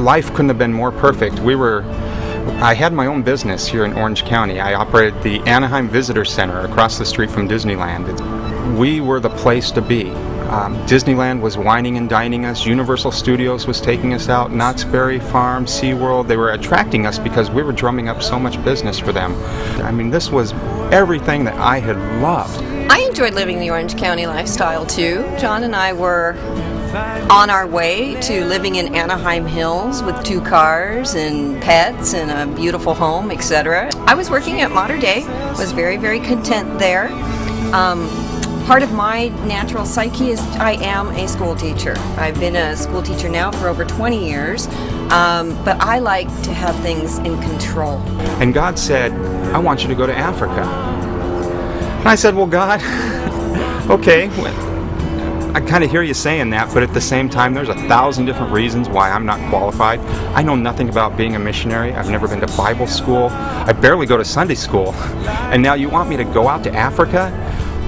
life couldn't have been more perfect. I had my own business here in Orange County. I operated the Anaheim Visitor Center across the street from Disneyland. We were the place to be. Disneyland was wining and dining us. Universal Studios was taking us out. Knott's Berry Farm, SeaWorld, they were attracting us because we were drumming up so much business for them. I mean, this was everything that I had loved. I enjoyed living the Orange County lifestyle too. John and I were on our way to living in Anaheim Hills with 2 cars and pets and a beautiful home, etc. I was working at Mater Dei, was very, very content there. Part of my natural psyche is I am a school teacher. I've been a school teacher now for over 20 years, but I like to have things in control. And God said, I want you to go to Africa. And I said, well, God, okay, I kind of hear you saying that, but at the same time, there's 1,000 different reasons why I'm not qualified. I know nothing about being a missionary. I've never been to Bible school. I barely go to Sunday school. And now you want me to go out to Africa?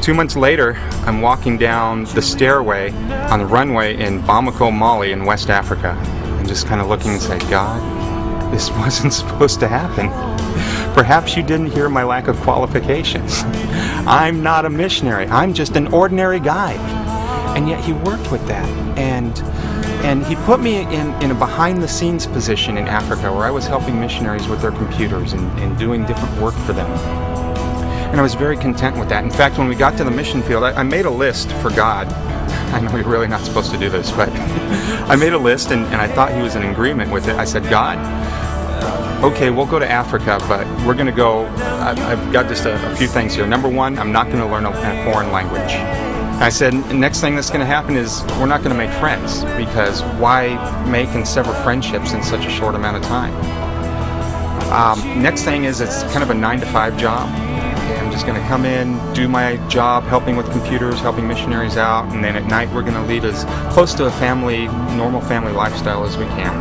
2 months later, I'm walking down the stairway on the runway in Bamako, Mali in West Africa, and just kind of looking and say, God, this wasn't supposed to happen. Perhaps you didn't hear my lack of qualifications. I'm not a missionary. I'm just an ordinary guy. And yet he worked with that. And he put me in a behind-the-scenes position in Africa where I was helping missionaries with their computers and doing different work for them. And I was very content with that. In fact, when we got to the mission field, I made a list for God. I know you're really not supposed to do this, but I made a list, and I thought he was in agreement with it. I said, God, okay, we'll go to Africa, but we're going to go, I've got just a few things here. Number one, I'm not going to learn a foreign language. I said, next thing that's going to happen is we're not going to make friends, because why make and sever friendships in such a short amount of time? Next thing is it's kind of a 9-to-5 job. I'm just going to come in, do my job, helping with computers, helping missionaries out, and then at night we're going to lead as close to a normal family lifestyle as we can.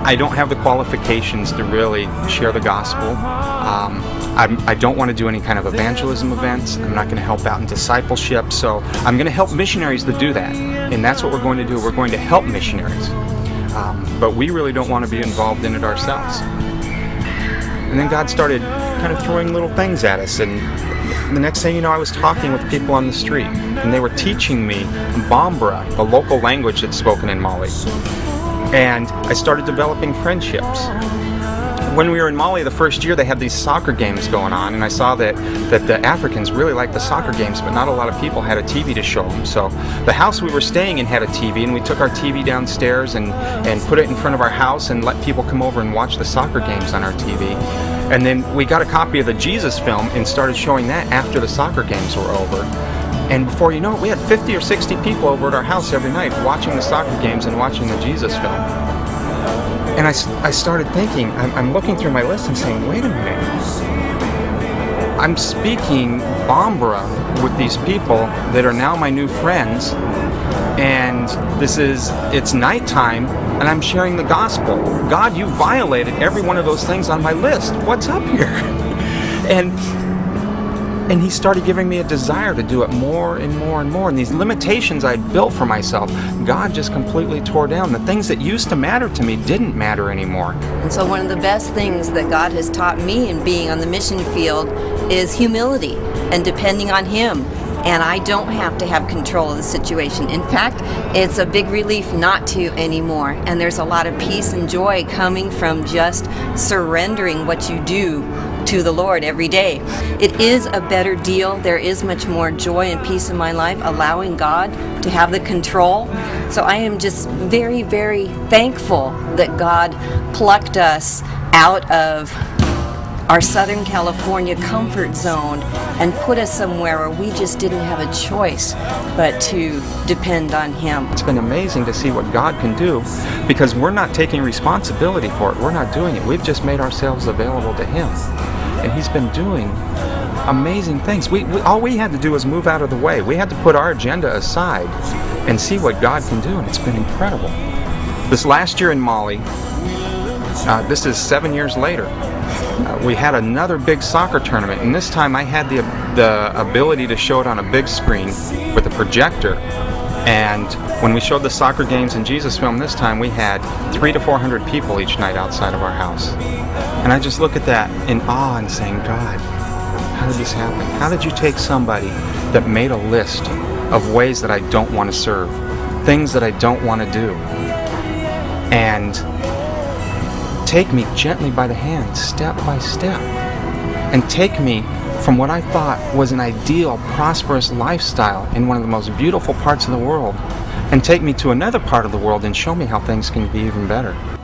I don't have the qualifications to really share the gospel. I don't want to do any kind of evangelism events. I'm not going to help out in discipleship, so I'm going to help missionaries to do that, and that's what we're going to do. We're going to help missionaries, but we really don't want to be involved in it ourselves. And then God started kind of throwing little things at us, and the next thing you know, I was talking with people on the street, and they were teaching me Bambara, the local language that's spoken in Mali. And I started developing friendships. When we were in Mali the first year, they had these soccer games going on, and I saw that the Africans really liked the soccer games, but not a lot of people had a TV to show them. So the house we were staying in had a TV, and we took our TV downstairs and put it in front of our house and let people come over and watch the soccer games on our TV. And then we got a copy of the Jesus film and started showing that after the soccer games were over. And before you know it, we had 50 or 60 people over at our house every night watching the soccer games and watching the Jesus film. And I started thinking, I'm looking through my list and saying, wait a minute. I'm speaking Bambara with these people that are now my new friends, and it's nighttime, and I'm sharing the gospel. God, you violated every one of those things on my list. What's up here? And he started giving me a desire to do it more and more and more. And these limitations I'd built for myself, God just completely tore down. The things that used to matter to me didn't matter anymore. And so one of the best things that God has taught me in being on the mission field is humility and depending on him. And I don't have to have control of the situation. In fact, it's a big relief not to anymore. And there's a lot of peace and joy coming from just surrendering what you do to the Lord every day. It is a better deal. There is much more joy and peace in my life, allowing God to have the control. So I am just very, very thankful that God plucked us out of our Southern California comfort zone and put us somewhere where we just didn't have a choice but to depend on him. It's been amazing to see what God can do, because we're not taking responsibility for it. We're not doing it. We've just made ourselves available to him. And he's been doing amazing things. All we had to do was move out of the way. We had to put our agenda aside and see what God can do, and it's been incredible. This last year in Mali, this is 7 years later, we had another big soccer tournament, and this time I had the ability to show it on a big screen with a projector, And when we showed the soccer games and Jesus film this time, we had 300 to 400 people each night outside of our house. And I just look at that in awe and saying, God, how did this happen? How did you take somebody that made a list of ways that I don't want to serve, things that I don't want to do, and take me gently by the hand, step by step, and take me from what I thought was an ideal, prosperous lifestyle in one of the most beautiful parts of the world, and take me to another part of the world and show me how things can be even better.